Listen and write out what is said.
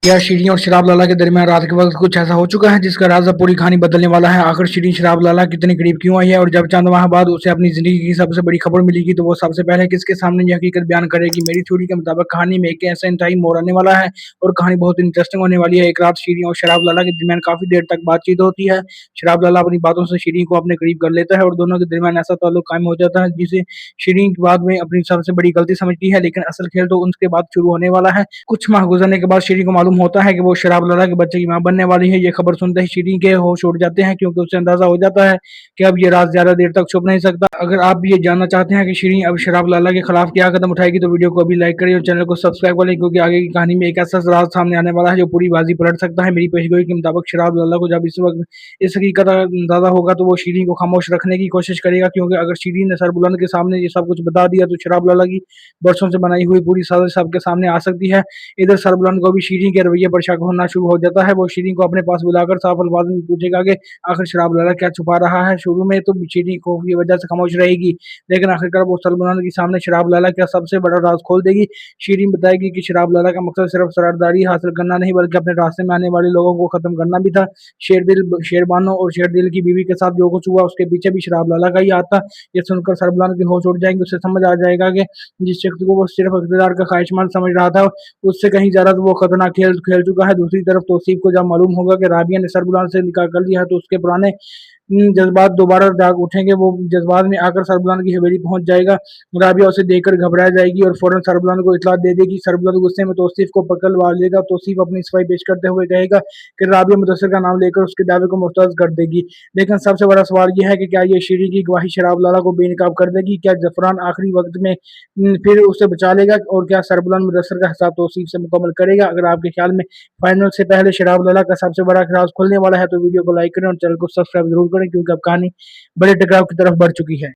क्या शीरीं और शराब लाला के दरमियान रात के वक्त कुछ ऐसा हो चुका है जिसका राज अब पूरी कहानी बदलने वाला है। आखिर शीरीं शराब लाला कितने करीब क्यों आई है और जब चंद माह बाद उसे अपनी जिंदगी की सबसे बड़ी खबर मिलेगी तो वो सबसे पहले किसके सामने ये हकीकत बयान करेगी। मेरी थ्योरी के मुताबिक कहानी में एक ऐसा इंतहाई मोड़ आने वाला है और कहानी बहुत इंटरेस्टिंग होने वाली है। एक रात शीरीं और शराब लाला के दरमियान काफी देर तक बातचीत होती है। शराब लाला अपनी बातों से शीरीं को अपने करीब कर लेता है और दोनों के दरमियान ऐसा ताल्लुक कायम हो जाता है जिसे शीरीं बाद में अपनी सबसे बड़ी गलती समझती है। लेकिन असल खेल तो उसके बाद शुरू होने वाला है। कुछ माह गुजरने के बाद शीरीं को मालूम होता है कि वो शराब लाला के बच्चे की मां बनने वाली है। ये खबर सुनते ही शीरीं के होश उड़ जाते हैं क्योंकि उसे अंदाजा हो जाता है कि अब ये राज ज्यादा देर तक छुप नहीं सकता। अगर आप भी ये जानना चाहते हैं कि शीरीं अब शराब लाला के खिलाफ क्या कदम उठाएगी तो वीडियो को अभी लाइक करिए और चैनल को सब्सक्राइब करें क्योंकि आगे की कहानी में एक ऐसा राज सामने आने वाला है जो पूरी बाजी पलट सकता है। मेरी पेशगोई के मुताबिक शराब लाला को जब इस वक्त इस हकीकत का अंदाजा होगा तो वो शीरीं को खामोश रखने की कोशिश करेगा क्योंकि अगर शीरीं ने सरबुलंद के सामने ये सब कुछ बता दिया तो शराब लाला की बरसों से बनाई हुई पूरी साजिश सबके सामने आ सकती है। इधर सरबुलंद को भी शीरीं के रवैये पर शक होना शुरू हो जाता है। वो शीरीं को अपने पास बुलाकर साफ अल्फाज में पूछेगा कि आखिर शराब लाला क्या छुपा रहा है। शुरू में तो शीरीं खौफ की वजह से खामोश रहेगी लेकिन आखिरकार वो सरबुलंद के सामने शराब लाला का सबसे बड़ा राज खोल देगी। शीरीं बताएगी कि शराब लाला का मकसद सिर्फ सरदारी हासिल करना नहीं बल्कि अपने रास्ते में आने वाले लोगों को खत्म करना भी था। शेरबानो और शेरदिल की बीवी के साथ जो कुछ हुआ उसके पीछे भी शराब लाला का ही हाथ था। ये सुनकर सरबुलंद की होश उड़ जाएंगे। उसे समझ आ जाएगा कि जिस शख्स को वो सिर्फ इक़्तिदार का ख्वाहिशमंद समझ रहा था उससे कहीं ज़्यादा तो वो खतरनाक खेल खेल चुका है। दूसरी तरफ तौसीफ को जब मालूम होगा कि राबिया ने सरबुलंद से निकाह कर लिया है तो उसके पुराने जज्बात दोबारा जाग उठेंगे। वो जज्बात में आकर सरबुलंद की हवेली पहुंच जाएगा। राबिया उसे देखकर घबरा जाएगी और फौरन सरबुलंद को इतला दे देगी। सरबुलंद गुस्से में तौसीफ को पकड़वा लेगा। तौसीफ अपनी सफाई पेश करते हुए कहेगा कि राबिया मुदस्सिर का नाम लेकर उसके दावे को मुस्तरद कर देगी। लेकिन सबसे बड़ा सवाल यह है कि क्या ये शीरीं की गवाही शराब लाला को बेनकाब कर देगी? क्या जफरान आखिरी वक्त में फिर उसे बचा लेगा और क्या सरबुलंद मुदस्सिर का हिसाब तौसीफ से मुकम्मल करेगा? अगर आपके ख्याल में फाइनल से पहले शराब लाला का सबसे बड़ा राज खुलने वाला है तो वीडियो को लाइक करें और चैनल को सब्सक्राइब जरूर करें क्योंकि अब कहानी बड़े टकराव की तरफ बढ़ चुकी है।